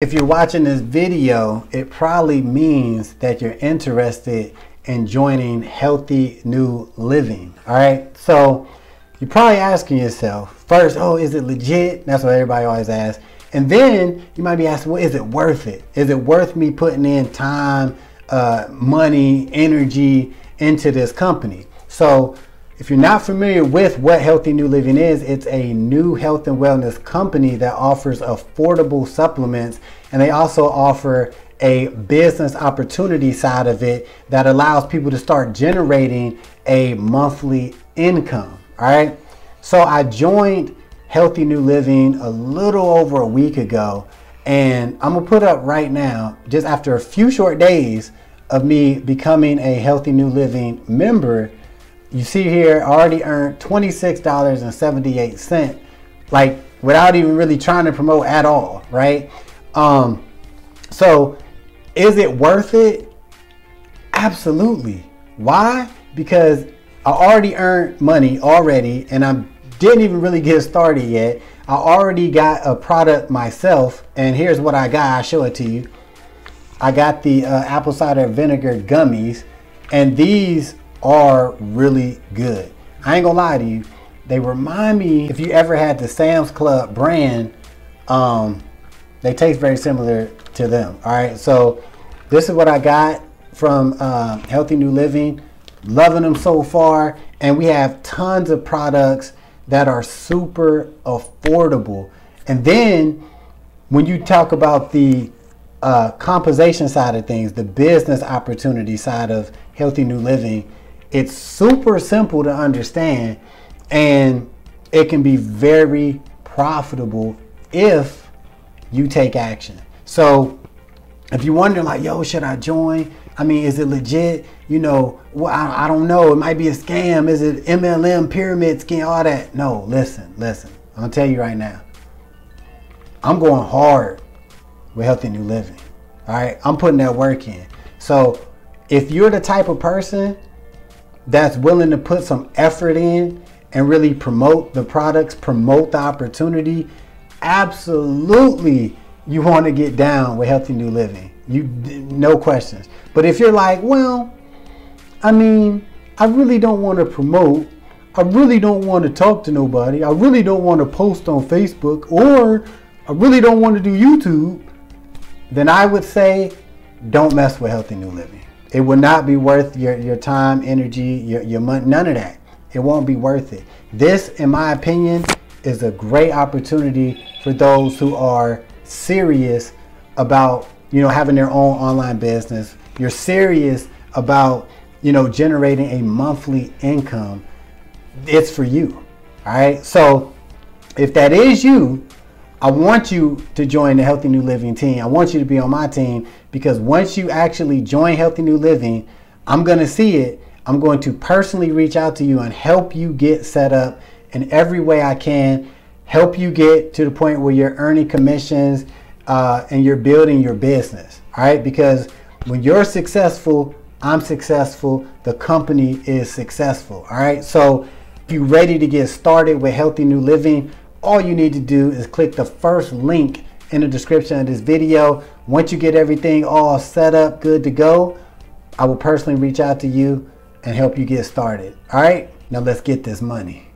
If you're watching this video, it probably means that you're interested in joining Healthy New Living. All right. So you're probably asking yourself first, oh, is it legit? That's what everybody always asks. And then you might be asking, well, is it worth it? Is it worth me putting in time, money, energy into this company? So if you're not familiar with what Healthy New Living is, it's a new health and wellness company that offers affordable supplements, and they also offer a business opportunity side of it that allows people to start generating a monthly income. All right. So I joined Healthy New Living a little over a week ago, and I'm gonna put up right now, just after a few short days of me becoming a Healthy New Living member, you see here, I already earned $26.78, like without even really trying to promote at all, right? So is it worth it? Absolutely. Why? Because I already earned money already, and I didn't even really get started yet. I already got a product myself, and here's what I got. I'll show it to you. I got the apple cider vinegar gummies, and these are really good. I ain't gonna lie to you. They remind me, if you ever had the Sam's Club brand, they taste very similar to them. All right, so this is what I got from Healthy New Living. Loving them so far, and we have tons of products that are super affordable. And then when you talk about the composition side of things, the business opportunity side of Healthy New Living, it's super simple to understand, and it can be very profitable if you take action. So if you're wondering like, yo, should I join? I mean, is it legit? You know, well, I don't know. It might be a scam. Is it MLM, pyramid scheme, all that? No, listen. I'm gonna tell you right now. I'm going hard with Healthy New Living. All right, I'm putting that work in. So if you're the type of person that's willing to put some effort in and really promote the products, promote the opportunity, absolutely you want to get down with Healthy New Living. No questions. But if you're like, well, I mean, I really don't want to promote, I really don't want to talk to nobody, I really don't want to post on Facebook, or I really don't want to do YouTube, then I would say don't mess with Healthy New Living. It will not be worth your time, energy, your money, none of that. It won't be worth it. This, in my opinion, is a great opportunity for those who are serious about, you know, having their own online business. You're serious about, you know, generating a monthly income. It's for you. All right. So if that is you, I want you to join the Healthy New Living team. I want you to be on my team, because once you actually join Healthy New Living, I'm going to see it. I'm going to personally reach out to you and help you get set up in every way I can, help you get to the point where you're earning commissions and you're building your business. All right. Because when you're successful, I'm successful, the company is successful. All right. So if you're ready to get started with Healthy New Living, all you need to do is click the first link in the description of this video. Once you get everything all set up, good to go, I will personally reach out to you and help you get started. All right, now let's get this money.